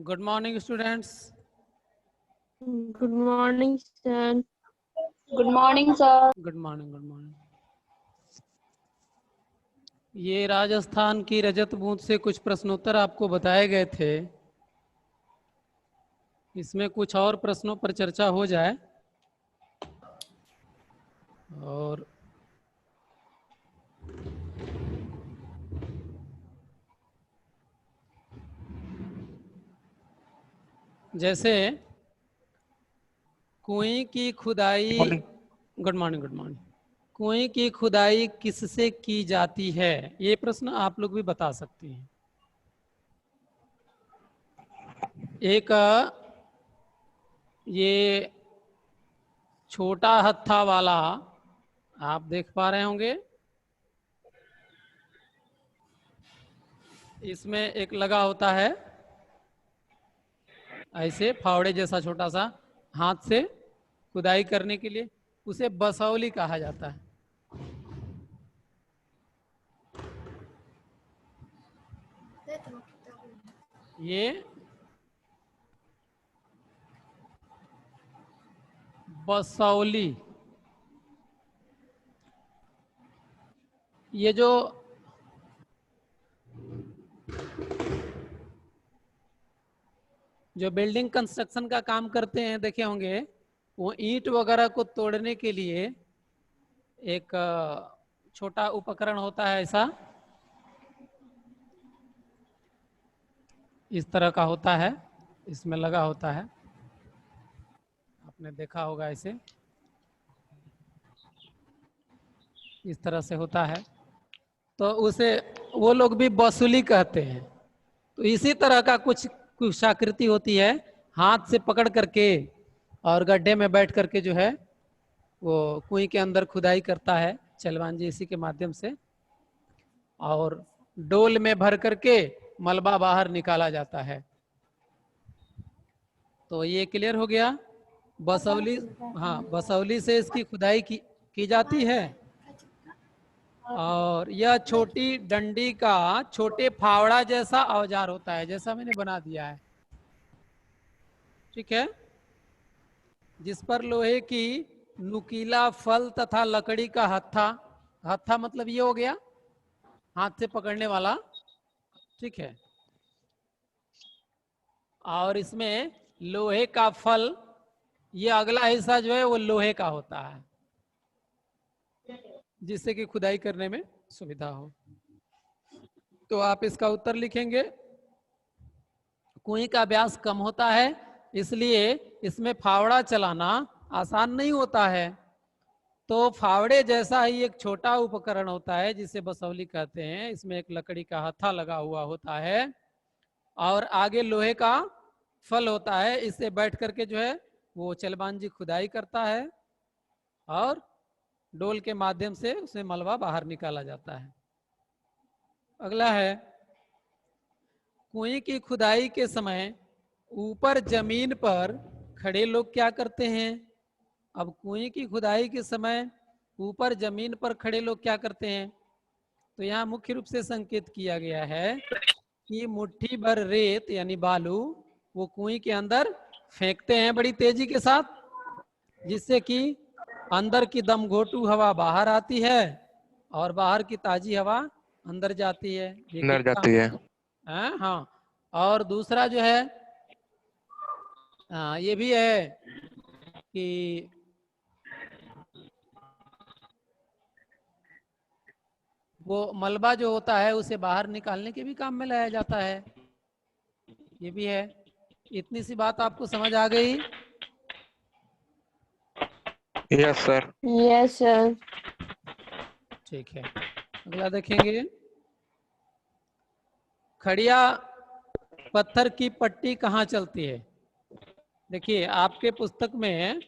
Good morning students. Good morning sir. Good morning sir. Good morning good morning. ये राजस्थान की रजत बूंद से कुछ प्रश्नोत्तर आपको बताए गए थे। इसमें कुछ और प्रश्नों पर चर्चा हो जाए। और जैसे कुएं की खुदाई, गुड मॉर्निंग गुड मॉर्निंग। कुएं की खुदाई किससे की जाती है? ये प्रश्न आप लोग भी बता सकते हैं। एक ये छोटा हत्था वाला आप देख पा रहे होंगे, इसमें एक लगा होता है ऐसे फावड़े जैसा छोटा सा, हाथ से खुदाई करने के लिए, उसे बसौली कहा जाता है। ये बसौली, ये जो बिल्डिंग कंस्ट्रक्शन का काम करते हैं देखे होंगे, वो ईंट वगैरह को तोड़ने के लिए एक छोटा उपकरण होता है, ऐसा इस तरह का होता है, इसमें लगा होता है, आपने देखा होगा ऐसे इस तरह से होता है, तो उसे वो लोग भी बसूली कहते हैं। तो इसी तरह का कुछ आकृति होती है, हाथ से पकड़ करके और गड्ढे में बैठ करके जो है वो कुएं के अंदर खुदाई करता है चलवान जी, इसी के माध्यम से, और डोल में भर करके मलबा बाहर निकाला जाता है। तो ये क्लियर हो गया। बसौली, हाँ बसौली से इसकी खुदाई की जाती है। और यह छोटी डंडी का छोटे फावड़ा जैसा औजार होता है, जैसा मैंने बना दिया है, ठीक है, जिस पर लोहे की नुकीला फल तथा लकड़ी का हत्था, हत्था मतलब ये हो गया हाथ से पकड़ने वाला, ठीक है, और इसमें लोहे का फल, ये अगला हिस्सा जो है वो लोहे का होता है, जिससे कि खुदाई करने में सुविधा हो। तो आप इसका उत्तर लिखेंगे। कुएं का व्यास कम होता है, इसलिए इसमें फावड़ा चलाना आसान नहीं होता है। तो फावड़े जैसा ही एक छोटा उपकरण होता है जिसे बसौली कहते हैं, इसमें एक लकड़ी का हत्था लगा हुआ होता है और आगे लोहे का फल होता है, इससे बैठ करके जो है वो चलबान जी खुदाई करता है और डोल के माध्यम से उसे मलबा बाहर निकाला जाता है। अगला है, कुएं की खुदाई के समय ऊपर जमीन पर खड़े लोग क्या करते हैं? अब कुएं की खुदाई के समय ऊपर जमीन पर खड़े लोग क्या करते हैं? तो यहाँ मुख्य रूप से संकेत किया गया है कि मुट्ठी भर रेत यानी बालू वो कुएं के अंदर फेंकते हैं बड़ी तेजी के साथ, जिससे कि अंदर की दमघोटू हवा बाहर आती है और बाहर की ताजी हवा अंदर जाती है। ये अंदर कितना जाती है। हाँ। और दूसरा जो है ये भी है कि वो मलबा जो होता है उसे बाहर निकालने के भी काम में लाया जाता है, ये भी है। इतनी सी बात आपको समझ आ गई? Yes sir. Yes sir. ठीक है, अगला देखेंगे। खड़िया पत्थर की पट्टी कहाँ चलती है? देखिए आपके पुस्तक में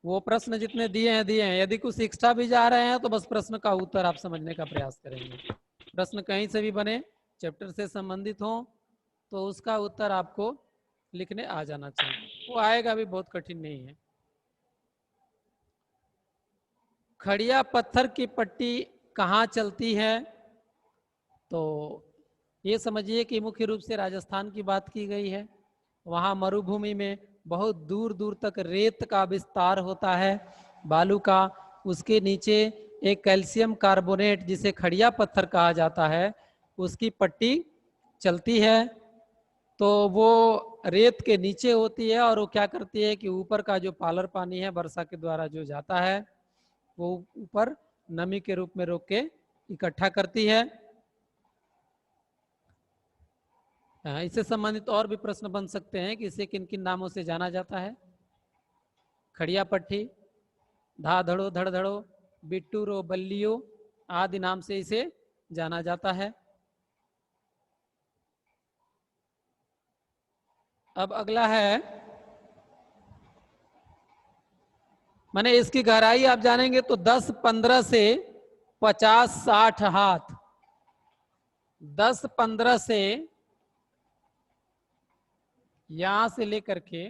वो प्रश्न जितने दिए हैं, यदि कुछ एक्स्ट्रा भी जा रहे हैं तो बस प्रश्न का उत्तर आप समझने का प्रयास करेंगे। प्रश्न कहीं से भी बने, चैप्टर से संबंधित हो, तो उसका उत्तर आपको लिखने आ जाना चाहिए, वो आएगा भी, बहुत कठिन नहीं है। खड़िया पत्थर की पट्टी कहाँ चलती है? तो ये समझिए कि मुख्य रूप से राजस्थान की बात की गई है। वहाँ मरुभूमि में बहुत दूर दूर तक रेत का विस्तार होता है, बालू का। उसके नीचे एक कैल्शियम कार्बोनेट जिसे खड़िया पत्थर कहा जाता है, उसकी पट्टी चलती है। तो वो रेत के नीचे होती है और वो क्या करती है कि ऊपर का जो पालर पानी है वर्षा के द्वारा जो जाता है वो ऊपर नमी के रूप में रोक के इकट्ठा करती है। इससे संबंधित और भी प्रश्न बन सकते हैं कि इसे किन किन नामों से जाना जाता है। खड़िया पट्टी, धा धड़ो धड़ धड़ो, बिट्टू रो बल्लियो आदि नाम से इसे जाना जाता है। अब अगला है, माने इसकी गहराई आप जानेंगे तो 10-15 से 50-60 हाथ, 10-15 से यहां से लेकर के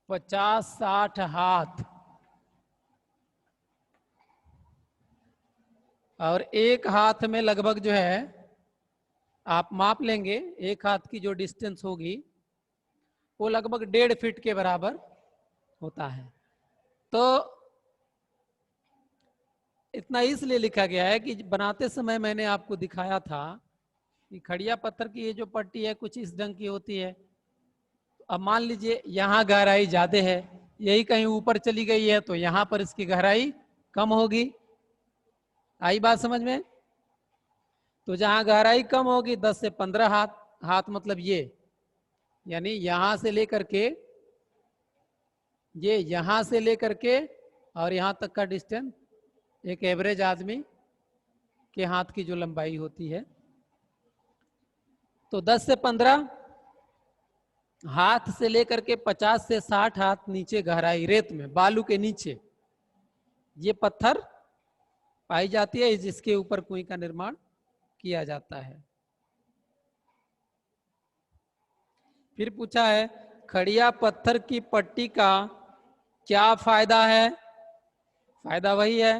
50-60 हाथ, और एक हाथ में लगभग जो है आप माप लेंगे, एक हाथ की जो डिस्टेंस होगी वो लगभग 1.5 फीट के बराबर होता है। तो इतना इसलिए लिखा गया है कि बनाते समय मैंने आपको दिखाया था कि खड़िया पत्थर की ये जो पट्टी है कुछ इस ढंग की होती है। अब मान लीजिए यहाँ गहराई ज्यादा है, यही कहीं ऊपर चली गई है तो यहाँ पर इसकी गहराई कम होगी। आई बात समझ में? तो जहां गहराई कम होगी 10 से 15 हाथ, हाथ मतलब ये, यानी यहां से लेकर के ये, यहां से लेकर के और यहां तक का डिस्टेंस एक एवरेज आदमी के हाथ की जो लंबाई होती है। तो 10 से 15 हाथ से लेकर के 50 से 60 हाथ नीचे गहराई रेत में, बालू के नीचे ये पत्थर पाई जाती है, जिसके ऊपर कुएं का निर्माण किया जाता है। फिर पूछा है खड़िया पत्थर की पट्टी का क्या फायदा है? फायदा वही है,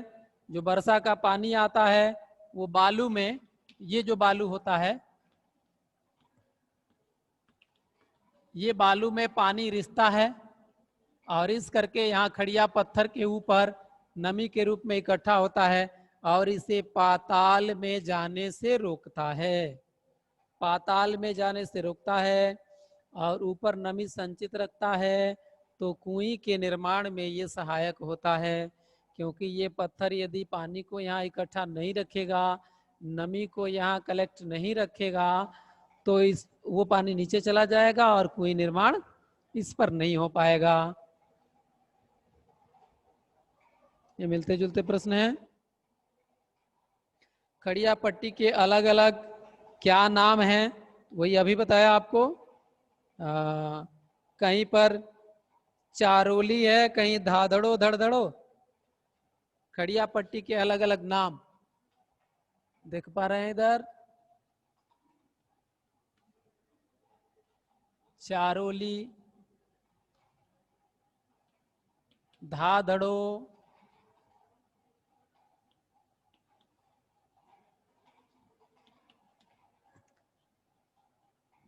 जो वर्षा का पानी आता है वो बालू में, ये जो बालू होता है ये बालू में पानी रिसता है और इस करके यहाँ खड़िया पत्थर के ऊपर नमी के रूप में इकट्ठा होता है और इसे पाताल में जाने से रोकता है, पाताल में जाने से रोकता है और ऊपर नमी संचित रखता है। तो कुएं के निर्माण में ये सहायक होता है, क्योंकि ये पत्थर यदि पानी को यहाँ इकट्ठा नहीं रखेगा, नमी को यहाँ कलेक्ट नहीं रखेगा, तो इस वो पानी नीचे चला जाएगा और कुएं निर्माण इस पर नहीं हो पाएगा। ये मिलते जुलते प्रश्न हैं। खड़िया पट्टी के अलग अलग क्या नाम हैं, वही अभी बताया आपको। कहीं पर चारोली है, कहीं धाधड़ो धड़धड़ो, खड़िया पट्टी के अलग अलग नाम देख पा रहे हैं इधर। चारोली, धाधड़ो,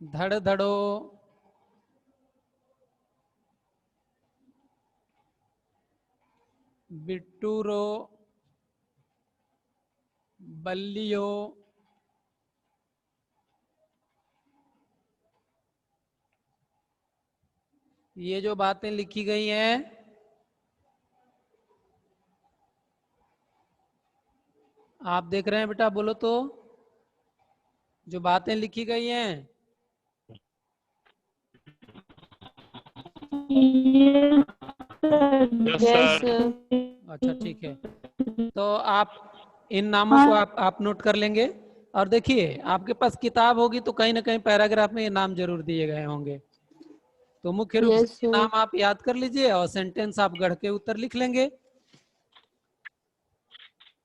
धड़धड़ो, बिट्टूरो, बल्लियो, ये जो बातें लिखी गई हैं आप देख रहे हैं बेटा, बोलो तो, जो बातें लिखी गई हैं Yes, Yes, sir. sir. अच्छा ठीक है, तो आप इन नामों को आप नोट कर लेंगे। और देखिए आपके पास किताब होगी तो कहीं ना कहीं पैराग्राफ में ये नाम जरूर दिए गए होंगे, तो मुख्य रूप से Yes, ये sir. नाम आप याद कर लीजिए और सेंटेंस आप गढ़ के उत्तर लिख लेंगे।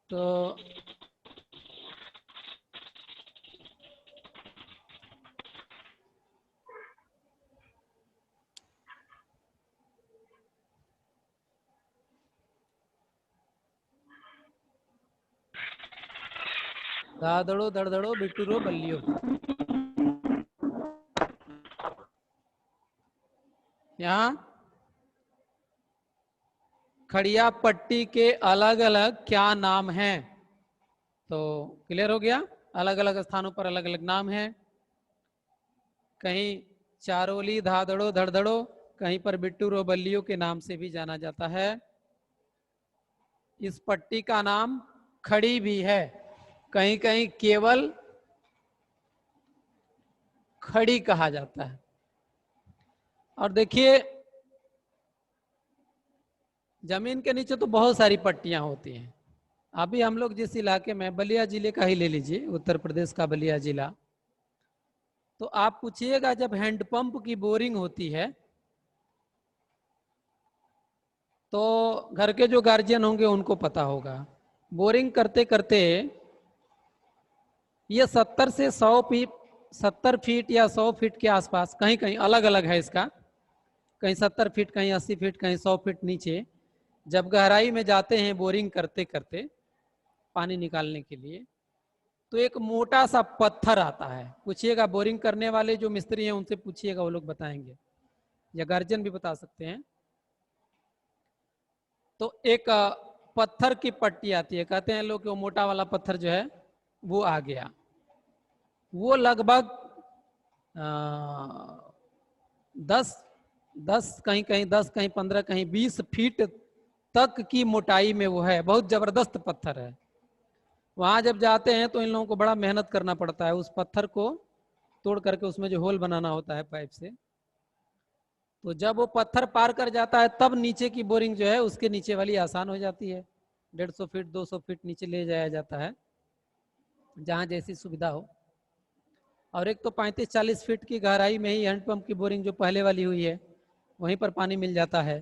तो दादड़ो दड़दड़ो बिटूरो बल्लियो। यहाँ खड़िया पट्टी के अलग अलग क्या नाम हैं? तो क्लियर हो गया, अलग अलग स्थानों पर अलग अलग नाम हैं। कहीं चारोली धादड़ो धड़धड़ो, कहीं पर बिट्टू रोबल्लियों के नाम से भी जाना जाता है। इस पट्टी का नाम खड़ी भी है, कहीं कहीं केवल खड़ी कहा जाता है। और देखिए जमीन के नीचे तो बहुत सारी पट्टियां होती हैं। अभी हम लोग जिस इलाके में, बलिया जिले का ही ले लीजिए, उत्तर प्रदेश का बलिया जिला, तो आप पूछिएगा जब हैंडपंप की बोरिंग होती है तो घर के जो गार्जियन होंगे उनको पता होगा, बोरिंग करते करते ये 70 से 100 फीट, 70 फीट या 100 फीट के आसपास, कहीं कहीं अलग अलग है इसका, कहीं 70 फीट, कहीं 80 फीट, कहीं 100 फीट नीचे जब गहराई में जाते हैं बोरिंग करते करते पानी निकालने के लिए, तो एक मोटा सा पत्थर आता है। पूछिएगा बोरिंग करने वाले जो मिस्त्री हैं उनसे पूछिएगा, वो लोग बताएंगे, या गार्जियन भी बता सकते हैं। तो एक पत्थर की पट्टी आती है, कहते हैं लोग कि वो मोटा वाला पत्थर जो है वो आ गया। वो लगभग 10 कहीं कहीं 10, कहीं 15, कहीं 20 फीट तक की मोटाई में वो है, बहुत जबरदस्त पत्थर है। वहां जब जाते हैं तो इन लोगों को बड़ा मेहनत करना पड़ता है, उस पत्थर को तोड़ करके उसमें जो होल बनाना होता है पाइप से। तो जब वो पत्थर पार कर जाता है तब नीचे की बोरिंग जो है उसके नीचे वाली आसान हो जाती है। 150 फीट 200 फीट नीचे ले जाया जाता है, जहां जैसी सुविधा हो। और एक तो 35-40 फीट की गहराई में ही हैंडपंप की बोरिंग जो पहले वाली हुई है वहीं पर पानी मिल जाता है।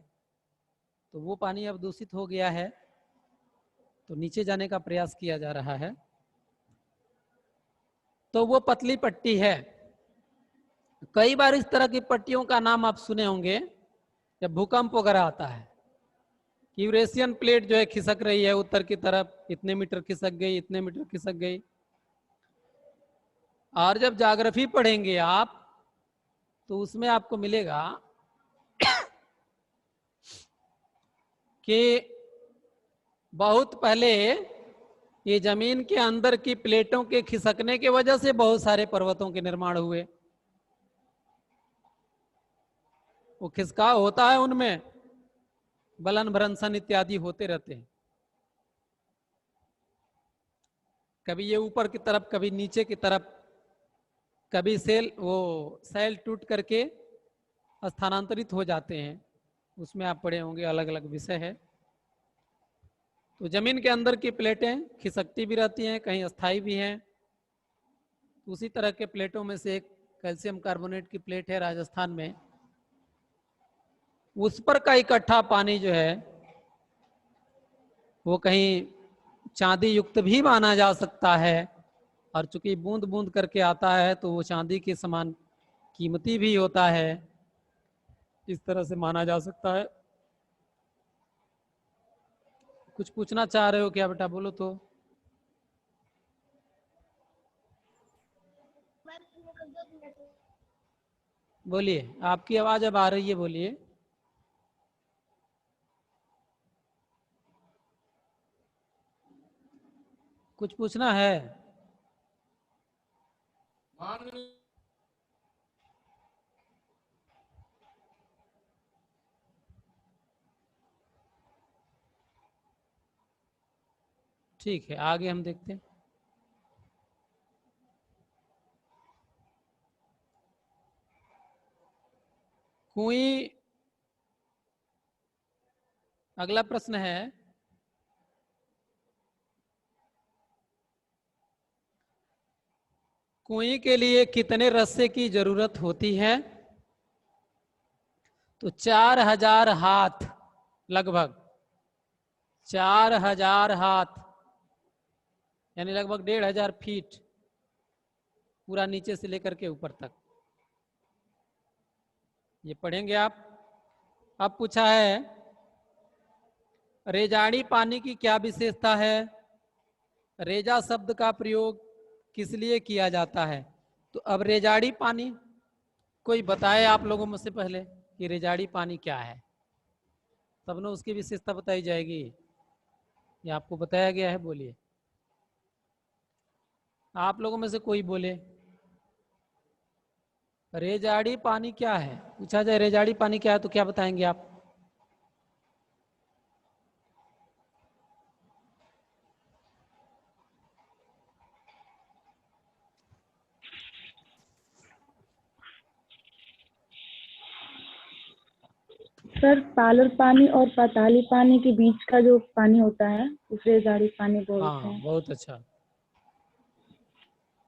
तो वो पानी अब दूषित हो गया है, तो नीचे जाने का प्रयास किया जा रहा है। तो वो पतली पट्टी है। कई बार इस तरह की पट्टियों का नाम आप सुने होंगे जब भूकंप वगैरह आता है, यूरेशियन प्लेट जो है खिसक रही है उत्तर की तरफ, इतने मीटर खिसक गई, इतने मीटर खिसक गई। और जब ज्योग्राफी पढ़ेंगे आप तो उसमें आपको मिलेगा कि बहुत पहले ये जमीन के अंदर की प्लेटों के खिसकने की वजह से बहुत सारे पर्वतों के निर्माण हुए। वो खिसकाव होता है, उनमें बलन भ्रंशन इत्यादि होते रहते हैं, कभी ये ऊपर की तरफ, कभी नीचे की तरफ, कभी सेल टूट करके स्थानांतरित हो जाते हैं। उसमें आप पढ़े होंगे, अलग अलग विषय है। तो जमीन के अंदर की प्लेटें खिसकती भी रहती हैं, कहीं अस्थाई भी हैं। उसी तरह के प्लेटों में से एक कैल्शियम कार्बोनेट की प्लेट है राजस्थान में। उस पर का इकट्ठा पानी जो है वो कहीं चांदी युक्त भी माना जा सकता है, और चूंकि बूंद बूंद करके आता है तो वो चांदी के समान कीमती भी होता है, इस तरह से माना जा सकता है। कुछ पूछना चाह रहे हो क्या बेटा? बोलो तो। बोलिए, आपकी आवाज अब आ रही है, बोलिए। कुछ पूछना है? ठीक है, आगे हम देखते हैं। कुएं, अगला प्रश्न है, कुएं के लिए कितने रस्से की जरूरत होती है? तो 4000 हाथ, लगभग 4000 हाथ, यानी लगभग 1500 फीट, पूरा नीचे से लेकर के ऊपर तक। ये पढ़ेंगे आप। अब पूछा है रेजाड़ी पानी की क्या विशेषता है? रेजा शब्द का प्रयोग किस लिए किया जाता है। तो अब रेजाड़ी पानी कोई बताए आप लोगों में से पहले कि रेजाड़ी पानी क्या है। तब ना उसकी विशेषता बताई जाएगी, या आपको बताया गया है? बोलिए, आप लोगों में से कोई बोले। रेजाड़ी पानी क्या है, पूछा जाए रेजाड़ी पानी क्या है तो क्या बताएंगे आप? सर पालर पानी और पाताली पानी के बीच का जो पानी होता है उसे रेजाड़ी पानी बोलते हाँ, हैं। बहुत अच्छा।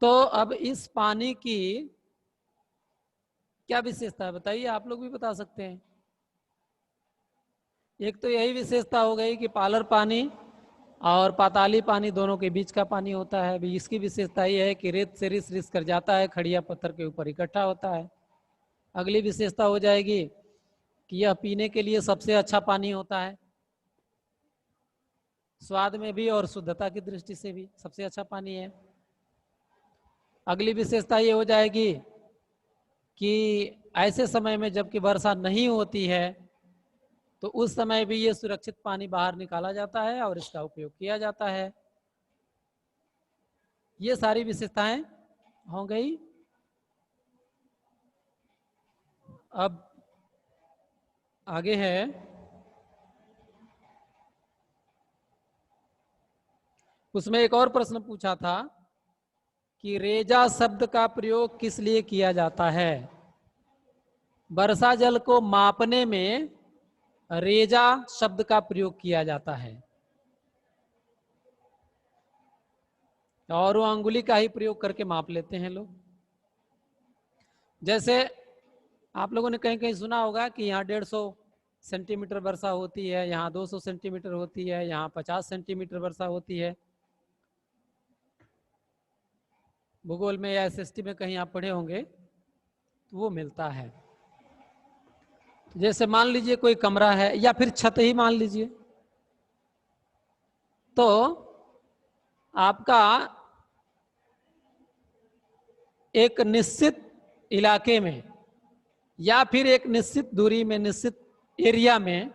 तो अब इस पानी की क्या विशेषता है बताइए, आप लोग भी बता सकते हैं। एक तो यही विशेषता हो गई कि पालर पानी और पाताली पानी दोनों के बीच का पानी होता है। अभी इसकी विशेषता ये है कि रेत से रिस रिस कर जाता है, खड़िया पत्थर के ऊपर इकट्ठा होता है। अगली विशेषता हो जाएगी कि यह पीने के लिए सबसे अच्छा पानी होता है, स्वाद में भी और शुद्धता की दृष्टि से भी सबसे अच्छा पानी है। अगली विशेषता ये हो जाएगी कि ऐसे समय में जबकि वर्षा नहीं होती है तो उस समय भी ये सुरक्षित पानी बाहर निकाला जाता है और इसका उपयोग किया जाता है। ये सारी विशेषताएं हो गई। अब आगे है उसमें एक और प्रश्न पूछा था कि रेजा शब्द का प्रयोग किस लिए किया जाता है। वर्षा जल को मापने में रेजा शब्द का प्रयोग किया जाता है और वो अंगुली का ही प्रयोग करके माप लेते हैं लोग। जैसे आप लोगों ने कहीं कहीं सुना होगा कि यहाँ 150 सेंटीमीटर वर्षा होती है, यहाँ 200 सेंटीमीटर होती है, यहाँ 50 सेंटीमीटर वर्षा होती है। भूगोल में या एसएसटी में कहीं आप पढ़े होंगे तो वो मिलता है। जैसे मान लीजिए कोई कमरा है या फिर छत ही मान लीजिए, तो आपका एक निश्चित इलाके में या फिर एक निश्चित दूरी में, निश्चित एरिया में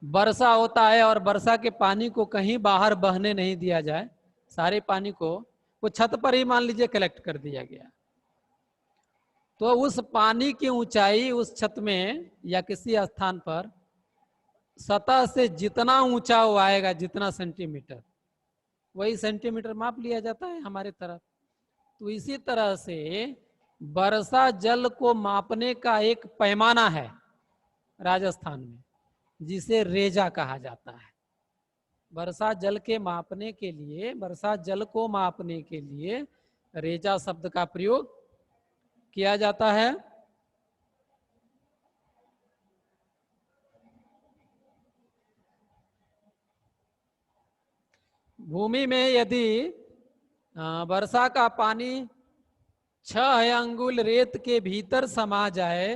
वर्षा होता है और वर्षा के पानी को कहीं बाहर बहने नहीं दिया जाए, सारे पानी को वो छत पर ही मान लीजिए कलेक्ट कर दिया गया, तो उस पानी की ऊंचाई उस छत में या किसी स्थान पर सतह से जितना ऊंचा वो आएगा, जितना सेंटीमीटर, वही सेंटीमीटर माप लिया जाता है हमारे तरफ। तो इसी तरह से वर्षा जल को मापने का एक पैमाना है राजस्थान में जिसे रेजा कहा जाता है। वर्षा जल के मापने के लिए, वर्षा जल को मापने के लिए रेजा शब्द का प्रयोग किया जाता है। भूमि में यदि वर्षा का पानी 6 अंगुल रेत के भीतर समा जाए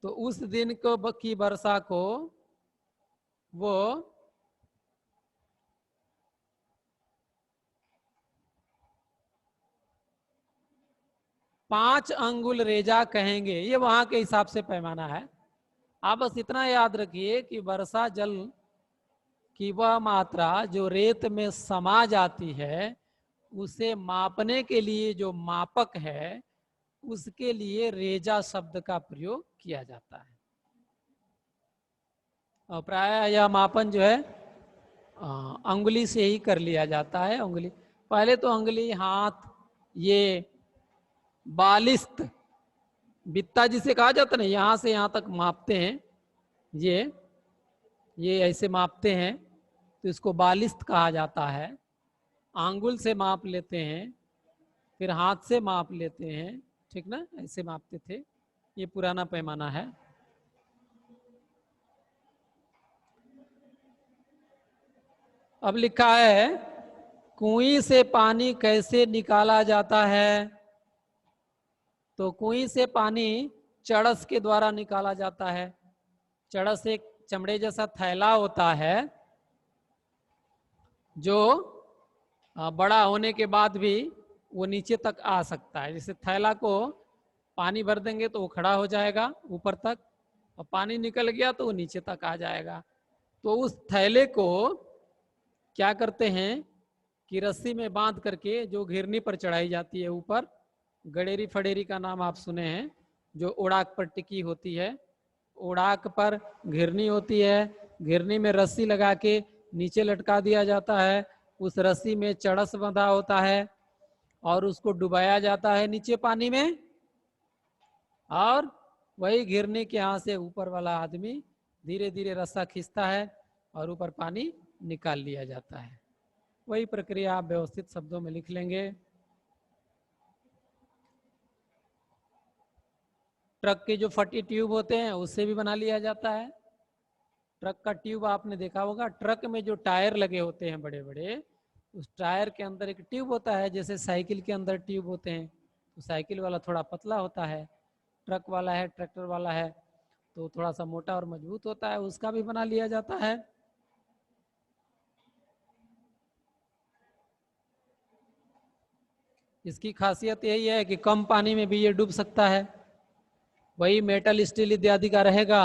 तो उस दिन को की वर्षा को वो 5 अंगुल रेजा कहेंगे। ये वहां के हिसाब से पैमाना है। आप बस इतना याद रखिए कि वर्षा जल की वह मात्रा जो रेत में समा जाती है उसे मापने के लिए जो मापक है उसके लिए रेजा शब्द का प्रयोग किया जाता है। और प्रायः यह मापन जो है अंगुली से ही कर लिया जाता है। अंगुली, पहले तो अंगुली, हाथ, ये बालिस्त, बित्ता जिसे कहा जाता है ना, यहाँ से यहाँ तक मापते हैं, ये ऐसे मापते हैं तो इसको बालिस्त कहा जाता है। आंगुल से माप लेते हैं, फिर हाथ से माप लेते हैं, ठीक ना, ऐसे मापते थे। ये पुराना पैमाना है। अब लिखा है कुएं से पानी कैसे निकाला जाता है। तो कुएं से पानी चड़स के द्वारा निकाला जाता है। चड़स एक चमड़े जैसा थैला होता है जो बड़ा होने के बाद भी वो नीचे तक आ सकता है। जैसे थैला को पानी भर देंगे तो वो खड़ा हो जाएगा ऊपर तक, और पानी निकल गया तो वो नीचे तक आ जाएगा। तो उस थैले को क्या करते हैं कि रस्सी में बांध करके जो घिरनी पर चढ़ाई जाती है ऊपर, गडेरी फडेरी का नाम आप सुने हैं, जो उड़ाक पर टिकी होती है, उड़ाक पर घिरनी होती है, घिरनी में रस्सी लगा के नीचे लटका दिया जाता है, उस रस्सी में चड़स बंधा होता है और उसको डुबाया जाता है नीचे पानी में, और वही घिरनी के यहाँ से ऊपर वाला आदमी धीरे धीरे रस्सा खींचता है और ऊपर पानी निकाल लिया जाता है। वही प्रक्रिया आप व्यवस्थित शब्दों में लिख लेंगे। ट्रक के जो फटी ट्यूब होते हैं उससे भी बना लिया जाता है। ट्रक का ट्यूब आपने देखा होगा, ट्रक में जो टायर लगे होते हैं बड़े बड़े, उस टायर के अंदर एक ट्यूब होता है, जैसे साइकिल के अंदर ट्यूब होते हैं। तो साइकिल वाला थोड़ा पतला होता है, ट्रक वाला है, ट्रैक्टर वाला है तो थोड़ा सा मोटा और मजबूत होता है, उसका भी बना लिया जाता है। इसकी खासियत यही है कि कम पानी में भी ये डूब सकता है। वही मेटल स्टील इत्यादि का रहेगा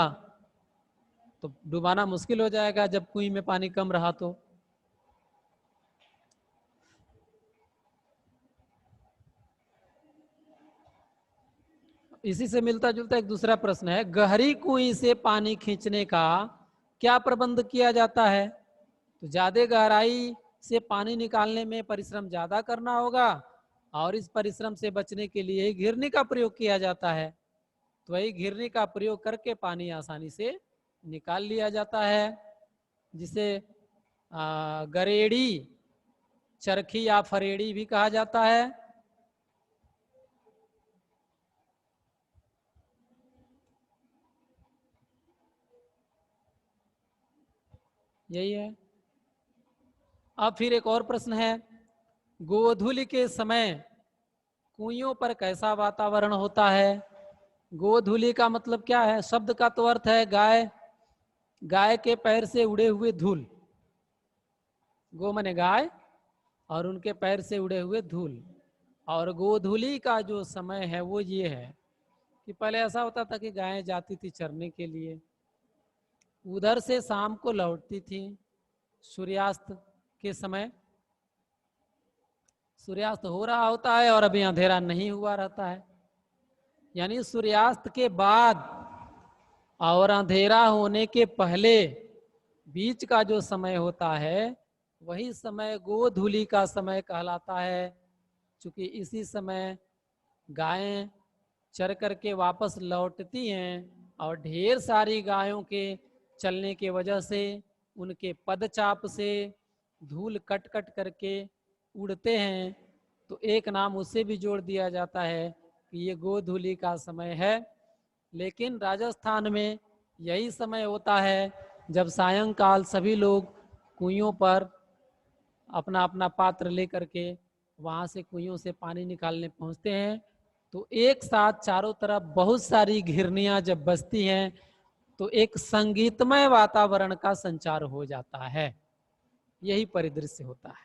तो डुबाना मुश्किल हो जाएगा जब कुएं में पानी कम रहा तो। इसी से मिलता जुलता एक दूसरा प्रश्न है, गहरी कुएं से पानी खींचने का क्या प्रबंध किया जाता है? तो ज्यादा गहराई से पानी निकालने में परिश्रम ज्यादा करना होगा और इस परिश्रम से बचने के लिए घिरनी का प्रयोग किया जाता है। तो वही घिरनी का प्रयोग करके पानी आसानी से निकाल लिया जाता है, जिसे गरेड़ी, चरखी या फरेड़ी भी कहा जाता है। यही है। अब फिर एक और प्रश्न है, गोधूलि के समय कुइयों पर कैसा वातावरण होता है? गोधूलि का मतलब क्या है? शब्द का तो अर्थ है गाय, गाय के पैर से उड़े हुए धूल। गो माने गाय और उनके पैर से उड़े हुए धूल। और गोधूलि का जो समय है वो ये है कि पहले ऐसा होता था कि गायें जाती थी चरने के लिए, उधर से शाम को लौटती थी सूर्यास्त के समय। सूर्यास्त हो रहा होता है और अभी अंधेरा नहीं हुआ रहता है, यानी सूर्यास्त के बाद और अंधेरा होने के पहले बीच का जो समय होता है वही समय गोधूलि का समय कहलाता है। क्योंकि इसी समय गायें चर करके वापस लौटती हैं और ढेर सारी गायों के चलने के वजह से उनके पदचाप से धूल कट कट करके उड़ते हैं, तो एक नाम उससे भी जोड़ दिया जाता है कि ये गोधूलि का समय है। लेकिन राजस्थान में यही समय होता है जब सायंकाल सभी लोग कुइयों पर अपना अपना पात्र लेकर के वहाँ से कुइयों से पानी निकालने पहुँचते हैं, तो एक साथ चारों तरफ बहुत सारी घिरनियाँ जब बजती हैं तो एक संगीतमय वातावरण का संचार हो जाता है। यही परिदृश्य होता है।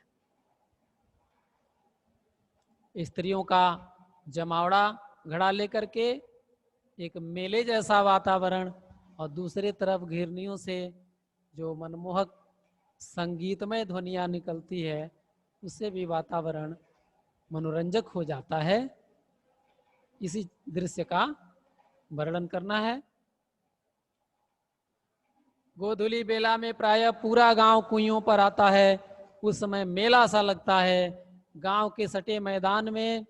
स्त्रियों का जमावड़ा घड़ा लेकर के एक मेले जैसा वातावरण, और दूसरी तरफ घिरनियों से जो मनमोहक संगीतमय ध्वनियाँ निकलती है, उससे भी वातावरण मनोरंजक हो जाता है। इसी दृश्य का वर्णन करना है। गोधूलि बेला में प्रायः पूरा गांव कुइयों पर आता है। उस समय मेला सा लगता है। गांव के सटे मैदान में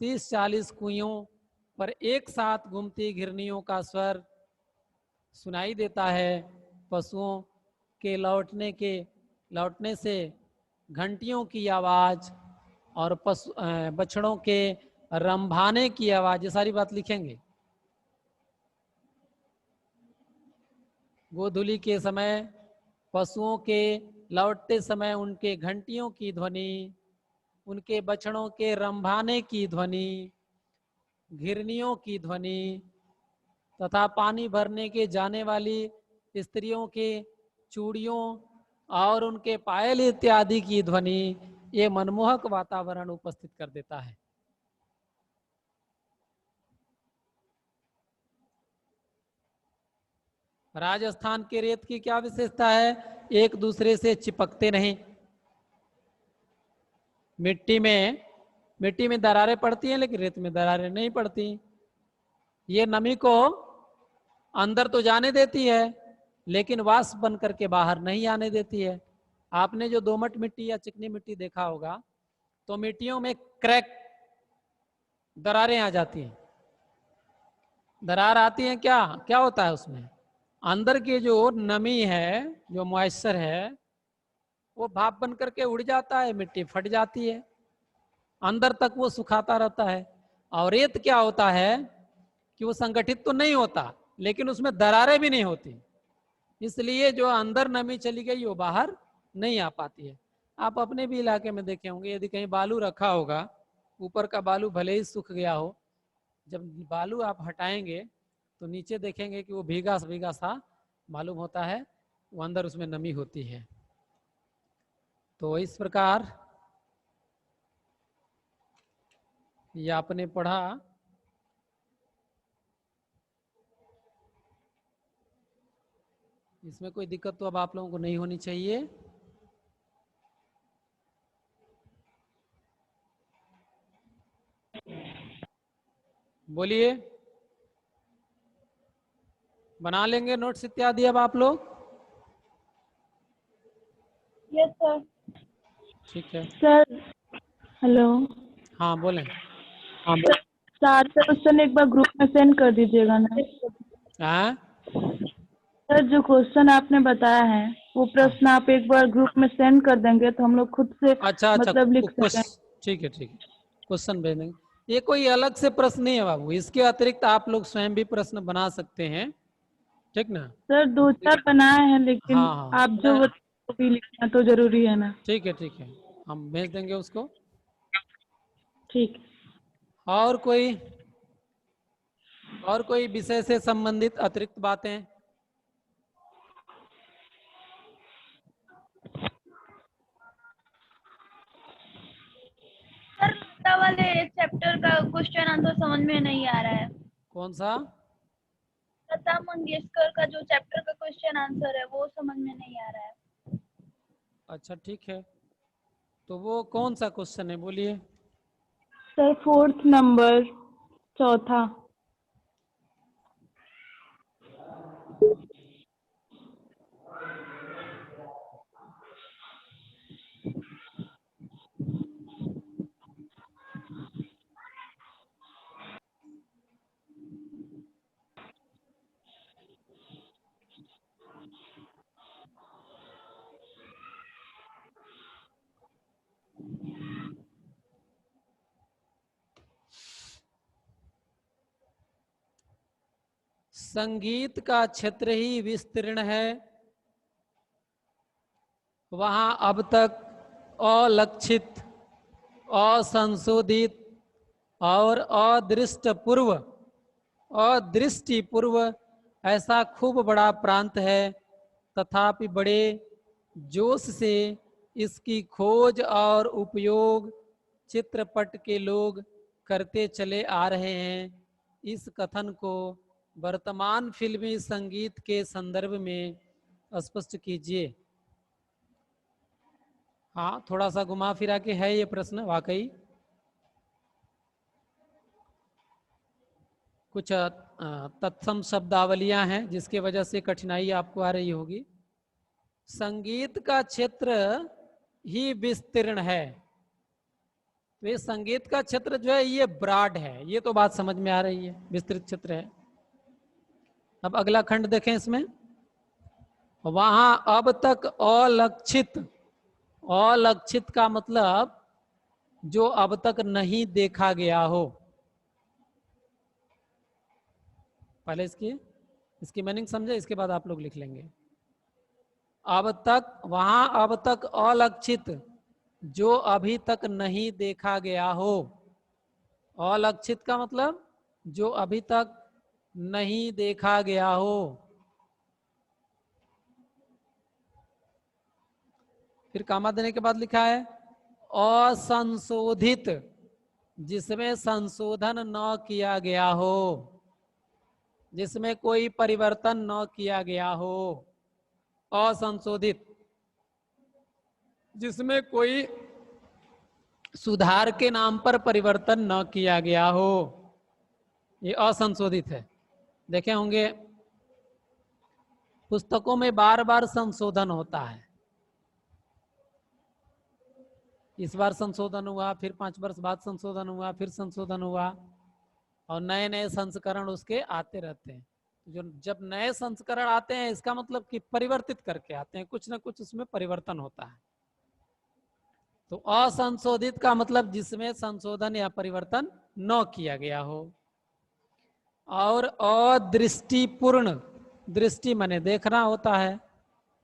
30-40 कुइयों पर एक साथ घूमती घिरनियों का स्वर सुनाई देता है। पशुओं के लौटने से घंटियों की आवाज और बछड़ों के रंभाने की आवाज, ये सारी बात लिखेंगे। गोधूलि के समय पशुओं के लौटते समय उनके घंटियों की ध्वनि, उनके बछड़ों के रंभाने की ध्वनि, घिरनियों की ध्वनि तथा पानी भरने के जाने वाली स्त्रियों के चूड़ियों और उनके पायल इत्यादि की ध्वनि, ये मनमोहक वातावरण उपस्थित कर देता है। राजस्थान के रेत की क्या विशेषता है? एक दूसरे से चिपकते नहीं। मिट्टी में दरारें पड़ती हैं लेकिन रेत में दरारें नहीं पड़ती। ये नमी को अंदर तो जाने देती है लेकिन वाष्प बन करके बाहर नहीं आने देती है। आपने जो दोमट मिट्टी या चिकनी मिट्टी देखा होगा तो मिट्टियों में क्रैक, दरारें आ जाती हैं। दरार आती है, क्या क्या होता है उसमें? अंदर की जो नमी है, जो मॉइस्चर है, वो भाप बन करके उड़ जाता है, मिट्टी फट जाती है, अंदर तक वो सुखाता रहता है। और रेत क्या होता है कि वो संगठित तो नहीं होता लेकिन उसमें दरारें भी नहीं होती, इसलिए जो अंदर नमी चली गई वो बाहर नहीं आ पाती है। आप अपने भी इलाके में देखे होंगे, यदि कहीं बालू रखा होगा, ऊपर का बालू भले ही सूख गया हो, जब बालू आप हटाएंगे तो नीचे देखेंगे कि वो भीगा भीगा सा मालूम होता है, वो अंदर उसमें नमी होती है। तो इस प्रकार ये आपने पढ़ा। इसमें कोई दिक्कत तो अब आप लोगों को नहीं होनी चाहिए। बोलिए, बना लेंगे नोट्स इत्यादि अब आप लोग? Yes sir. ठीक है, सर हेलो। हाँ बोलें। सर क्वेश्चन एक बार ग्रुप में सेंड कर दीजिएगा ना। हाँ सर जो क्वेश्चन आपने बताया है वो प्रश्न आप एक बार ग्रुप में सेंड कर देंगे तो हम लोग खुद से अच्छा मतलब लिख सकें। ठीक है क्वेश्चन भेज देंगे। ये कोई अलग से प्रश्न नहीं है बाबू, इसके अतिरिक्त आप लोग स्वयं भी प्रश्न बना सकते हैं, ठीक ना? सर 2-4 बनाए हैं लेकिन हाँ हाँ, आप जो वो भी लिखना तो जरूरी है ना। ठीक है, हम भेज देंगे उसको। ठीक है। और कोई विषय से संबंधित अतिरिक्त बातें? सर लता वाले चैप्टर का क्वेश्चन आंसर समझ में नहीं आ रहा है। कौन सा? लता मंगेशकर का जो चैप्टर का क्वेश्चन आंसर है वो समझ में नहीं आ रहा है। अच्छा ठीक है, तो वो कौन सा क्वेश्चन है, बोलिए। सर 4th नंबर, चौथा। संगीत का क्षेत्र ही विस्तीर्ण है, वहां अब तक अलक्षित, असंशोधित और अदृष्टिपूर्व ऐसा खूब बड़ा प्रांत है, तथापि बड़े जोश से इसकी खोज और उपयोग चित्रपट के लोग करते चले आ रहे हैं। इस कथन को वर्तमान फिल्मी संगीत के संदर्भ में स्पष्ट कीजिए। हाँ, थोड़ा सा घुमा फिरा के है ये प्रश्न, वाकई कुछ तत्सम शब्दावलियां हैं जिसके वजह से कठिनाई आपको आ रही होगी। संगीत का क्षेत्र ही विस्तीर्ण है, तो ये संगीत का क्षेत्र जो है ये ब्रॉड है, ये तो बात समझ में आ रही है, विस्तृत क्षेत्र है। अब अगला खंड देखें, इसमें वहां अब तक अलक्षित का मतलब जो अब तक नहीं देखा गया हो। पहले इसकी मीनिंग समझे, इसके बाद आप लोग लिख लेंगे। वहां अब तक अलक्षित जो अभी तक नहीं देखा गया हो। अलक्षित का मतलब जो अभी तक नहीं देखा गया हो। फिर कामा देने के बाद लिखा है असंशोधित, जिसमें संशोधन न किया गया हो, जिसमें कोई परिवर्तन न किया गया हो। असंशोधित, जिसमें कोई सुधार के नाम पर परिवर्तन न किया गया हो, ये असंशोधित है। देखे होंगे पुस्तकों में बार बार संशोधन होता है, इस बार संशोधन हुआ, फिर 5 वर्ष बाद संशोधन हुआ, फिर संशोधन हुआ, और नए नए संस्करण उसके आते रहते हैं। जो जब नए संस्करण आते हैं इसका मतलब कि परिवर्तित करके आते हैं, कुछ ना कुछ उसमें परिवर्तन होता है। तो असंशोधित का मतलब जिसमें संशोधन या परिवर्तन न किया गया हो। और अदृष्टिपूर्ण, दृष्टि माने देखना होता है,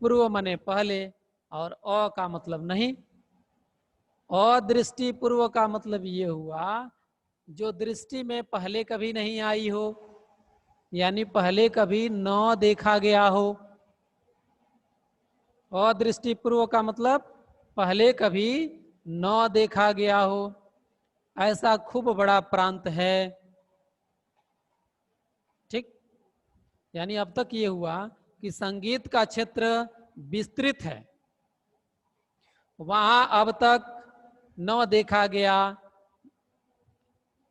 पूर्व माने पहले, और अ का मतलब नहीं। अदृष्टिपूर्व का मतलब ये हुआ जो दृष्टि में पहले कभी नहीं आई हो, यानी पहले कभी न देखा गया हो। अदृष्टिपूर्व का मतलब पहले कभी न देखा गया हो। ऐसा खूब बड़ा प्रांत है। ठीक, यानी अब तक ये हुआ कि संगीत का क्षेत्र विस्तृत है, वहां अब तक न देखा गया,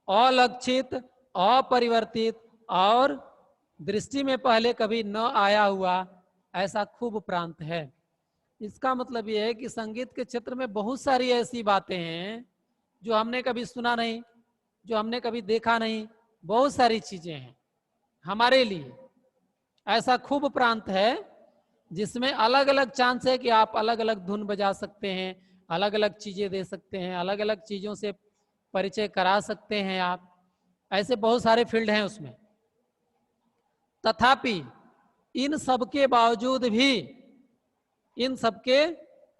अलक्षित, अपरिवर्तित और दृष्टि में पहले कभी न आया हुआ ऐसा खूब प्रांत है। इसका मतलब यह है कि संगीत के क्षेत्र में बहुत सारी ऐसी बातें हैं जो हमने कभी सुना नहीं, जो हमने कभी देखा नहीं, बहुत सारी चीजें हैं हमारे लिए। ऐसा खूब प्रांत है जिसमें अलग अलग चांस है कि आप अलग अलग धुन बजा सकते हैं, अलग अलग चीजें दे सकते हैं, अलग अलग चीजों से परिचय करा सकते हैं आप। ऐसे बहुत सारे फील्ड हैं उसमें। तथापि इन सबके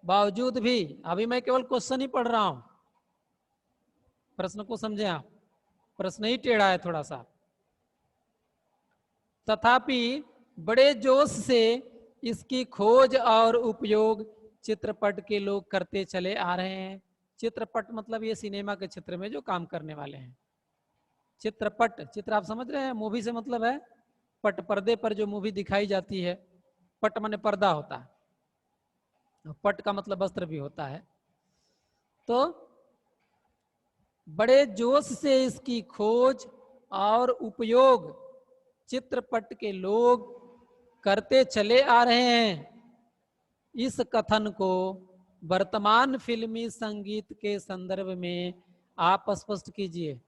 बावजूद भी अभी मैं केवल क्वेश्चन ही पढ़ रहा हूं, प्रश्न को समझे आप, प्रश्न ही टेढ़ा है थोड़ा सा। तथापि बड़े जोश से इसकी खोज और उपयोग चित्रपट के लोग करते चले आ रहे हैं। चित्रपट मतलब ये सिनेमा के क्षेत्र में जो काम करने वाले हैं। चित्रपट, चित्र आप समझ रहे हैं, मूवी से मतलब है पट, पर्दे पर जो मूवी दिखाई जाती है। पट माने पर्दा होता है, पट का मतलब वस्त्र भी होता है। तो बड़े जोश से इसकी खोज और उपयोग चित्रपट के लोग करते चले आ रहे हैं। इस कथन को वर्तमान फिल्मी संगीत के संदर्भ में आप स्पष्ट कीजिए।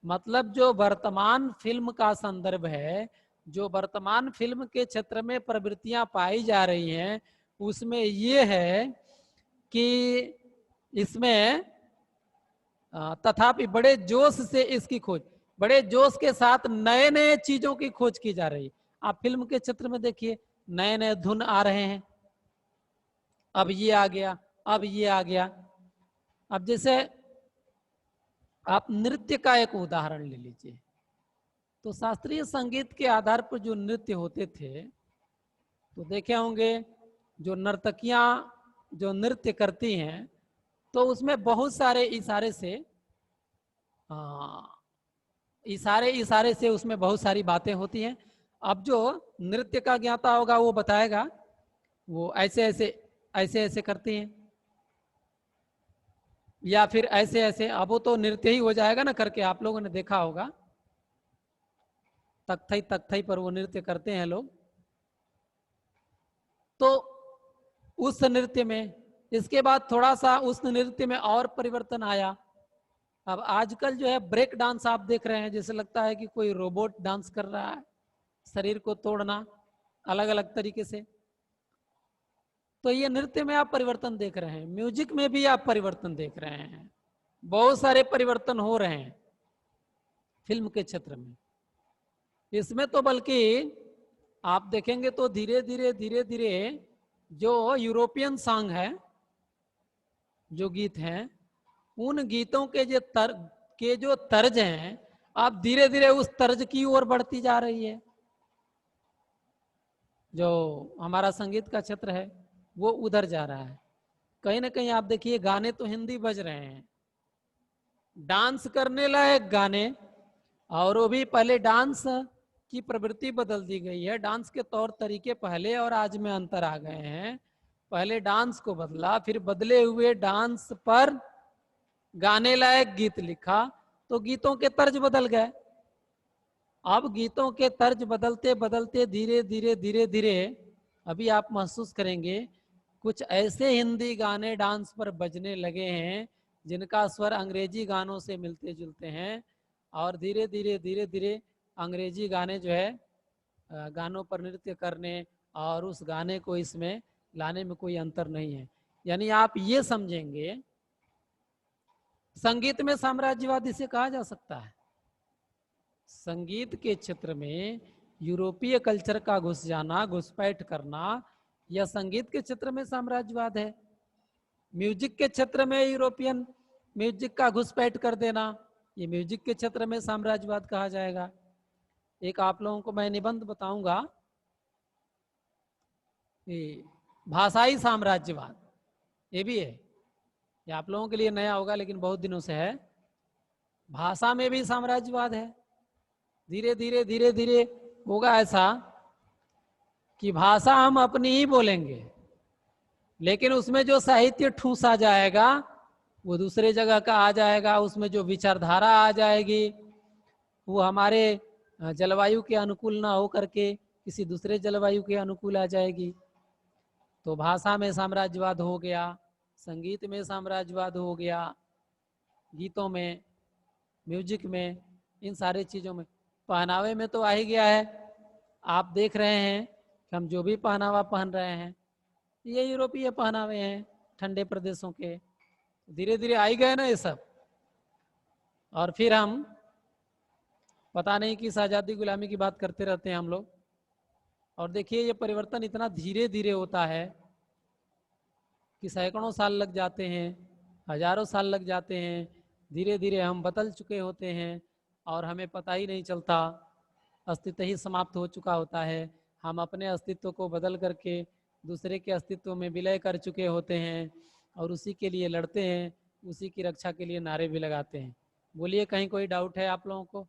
मतलब जो वर्तमान फिल्म का संदर्भ है, जो वर्तमान फिल्म के क्षेत्र में प्रवृत्तियां पाई जा रही हैं, उसमें ये है कि इसमें तथापि बड़े जोश से इसकी खोज, बड़े जोश के साथ नए नए चीजों की खोज की जा रही है। आप फिल्म के क्षेत्र में देखिए, नए नए धुन आ रहे हैं, अब ये आ गया, अब ये आ गया। अब जैसे आप नृत्य का एक उदाहरण ले लीजिए, तो शास्त्रीय संगीत के आधार पर जो नृत्य होते थे, तो देखे होंगे जो नर्तकियां जो नृत्य करती हैं, तो उसमें बहुत सारे इशारे से उसमें बहुत सारी बातें होती हैं। अब जो नृत्य का ज्ञाता होगा वो बताएगा, वो ऐसे ऐसे करती हैं, या फिर ऐसे ऐसे। अब वो तो नृत्य ही हो जाएगा ना करके, आप लोगों ने देखा होगा तख्थई पर वो नृत्य करते हैं लोग। तो उस नृत्य में, इसके बाद थोड़ा सा उस नृत्य में और परिवर्तन आया। अब आजकल जो है ब्रेक डांस आप देख रहे हैं, जैसे लगता है कि कोई रोबोट डांस कर रहा है, शरीर को तोड़ना अलग अलग तरीके से। तो ये नृत्य में आप परिवर्तन देख रहे हैं, म्यूजिक में भी आप परिवर्तन देख रहे हैं, बहुत सारे परिवर्तन हो रहे हैं फिल्म के क्षेत्र में। इसमें तो बल्कि आप देखेंगे तो धीरे धीरे जो यूरोपियन सॉन्ग है, जो गीत हैं, उन गीतों के जो तर्ज हैं, आप धीरे धीरे उस तर्ज की ओर बढ़ती जा रही है। जो हमारा संगीत का क्षेत्र है वो उधर जा रहा है। कहीं ना कहीं आप देखिए गाने तो हिंदी बज रहे हैं, डांस करने लायक गाने, और वो भी पहले डांस की प्रवृत्ति बदल दी गई है, डांस के तौर तरीके पहले और आज में अंतर आ गए हैं। पहले डांस को बदला, फिर बदले हुए डांस पर गाने लायक गीत लिखा, तो गीतों के तर्ज बदल गए। अब गीतों के तर्ज बदलते बदलते धीरे धीरे धीरे धीरे अभी आप महसूस करेंगे कुछ ऐसे हिंदी गाने डांस पर बजने लगे हैं जिनका स्वर अंग्रेजी गानों से मिलते जुलते हैं, और धीरे धीरे धीरे धीरे अंग्रेजी गाने जो है गानों पर नृत्य करने और उस गाने को इसमें लाने में कोई अंतर नहीं है। यानी आप ये समझेंगे संगीत में साम्राज्यवाद इसे कहा जा सकता है। संगीत के क्षेत्र में यूरोपीय कल्चर का घुस जाना, घुसपैठ करना, यह संगीत के क्षेत्र में साम्राज्यवाद है। म्यूजिक के क्षेत्र में यूरोपियन म्यूजिक का घुसपैठ कर देना, ये म्यूजिक के क्षेत्र में साम्राज्यवाद कहा जाएगा। एक आप लोगों को मैं निबंध बताऊंगा, भाषाई साम्राज्यवाद, ये भी है, ये आप लोगों के लिए नया होगा लेकिन बहुत दिनों से है। भाषा में भी साम्राज्यवाद है। धीरे धीरे धीरे धीरे होगा ऐसा कि भाषा हम अपनी ही बोलेंगे, लेकिन उसमें जो साहित्य ठूस आ जाएगा वो दूसरे जगह का आ जाएगा, उसमें जो विचारधारा आ जाएगी वो हमारे जलवायु के अनुकूल ना हो करके किसी दूसरे जलवायु के अनुकूल आ जाएगी। तो भाषा में साम्राज्यवाद हो गया, संगीत में साम्राज्यवाद हो गया, गीतों में, म्यूजिक में, इन सारी चीज़ों में। पहनावे में तो आ ही गया है। आप देख रहे हैं कि हम जो भी पहनावा पहन रहे हैं ये यूरोपीय पहनावे हैं ठंडे प्रदेशों के। धीरे धीरे आ ही गए ना ये सब, और फिर हम पता नहीं किस आज़ादी गुलामी की बात करते रहते हैं हम लोग। और देखिए ये परिवर्तन इतना धीरे धीरे होता है कि सैकड़ों साल लग जाते हैं, हजारों साल लग जाते हैं। धीरे धीरे हम बदल चुके होते हैं और हमें पता ही नहीं चलता, अस्तित्व ही समाप्त हो चुका होता है। हम अपने अस्तित्व को बदल करके दूसरे के अस्तित्व में विलय कर चुके होते हैं और उसी के लिए लड़ते हैं, उसी की रक्षा के लिए नारे भी लगाते हैं। बोलिए, कहीं कोई डाउट है आप लोगों को?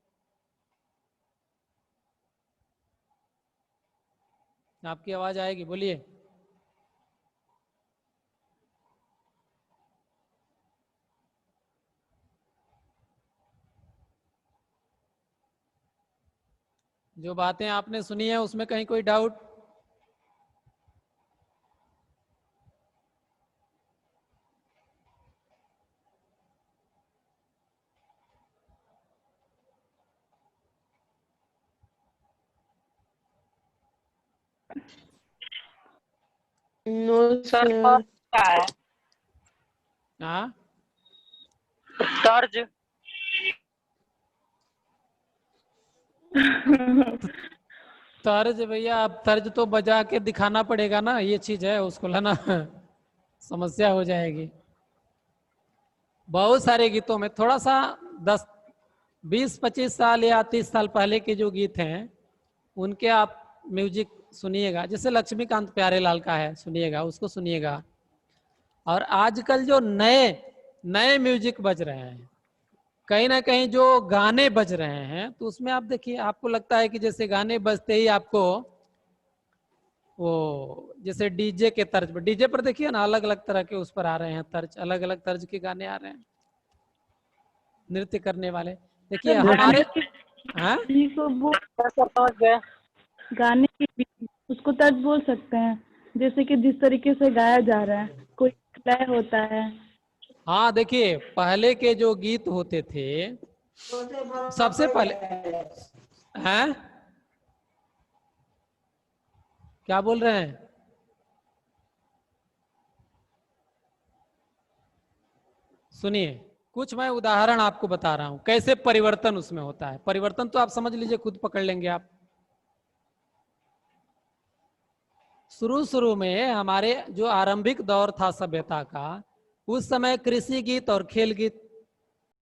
आपकी आवाज आएगी, बोलिए। जो बातें आपने सुनी है उसमें कहीं कोई डाउट? No, sir sir. क्या है हाँ, तर्ज? तर्ज भैया, अब तर्ज तो बजा के दिखाना पड़ेगा ना, ये चीज है, उसको लाना समस्या हो जाएगी। बहुत सारे गीतों में थोड़ा सा 10, 20, 25 साल या 30 साल पहले के जो गीत हैं उनके आप म्यूजिक सुनिएगा, जैसे लक्ष्मीकांत प्यारेलाल का है, सुनिएगा, उसको सुनिएगा। और आजकल जो नए नए म्यूजिक बज रहे हैं, कहीं ना कहीं जो गाने बज रहे हैं, तो उसमें आप देखिए, आपको लगता है कि जैसे गाने बजते ही आपको वो जैसे डीजे के तर्ज पर, डीजे पर देखिए ना अलग अलग तरह के उस पर आ रहे हैं तर्ज, अलग अलग तर्ज के गाने आ रहे हैं, नृत्य करने वाले। देखिए हमारे हाँ, समझ गए। गाने की बीट, उसको तर्ज बोल सकते हैं, जैसे कि जिस तरीके से गाया जा रहा है, कोई लय होता है। हाँ देखिए पहले के जो गीत होते थे, सबसे पहले हैं, क्या बोल रहे हैं? सुनिए, कुछ मैं उदाहरण आपको बता रहा हूं कैसे परिवर्तन उसमें होता है। परिवर्तन तो आप समझ लीजिए, खुद पकड़ लेंगे आप। शुरू शुरू में हमारे जो आरंभिक दौर था सभ्यता का, उस समय कृषि गीत और खेल गीत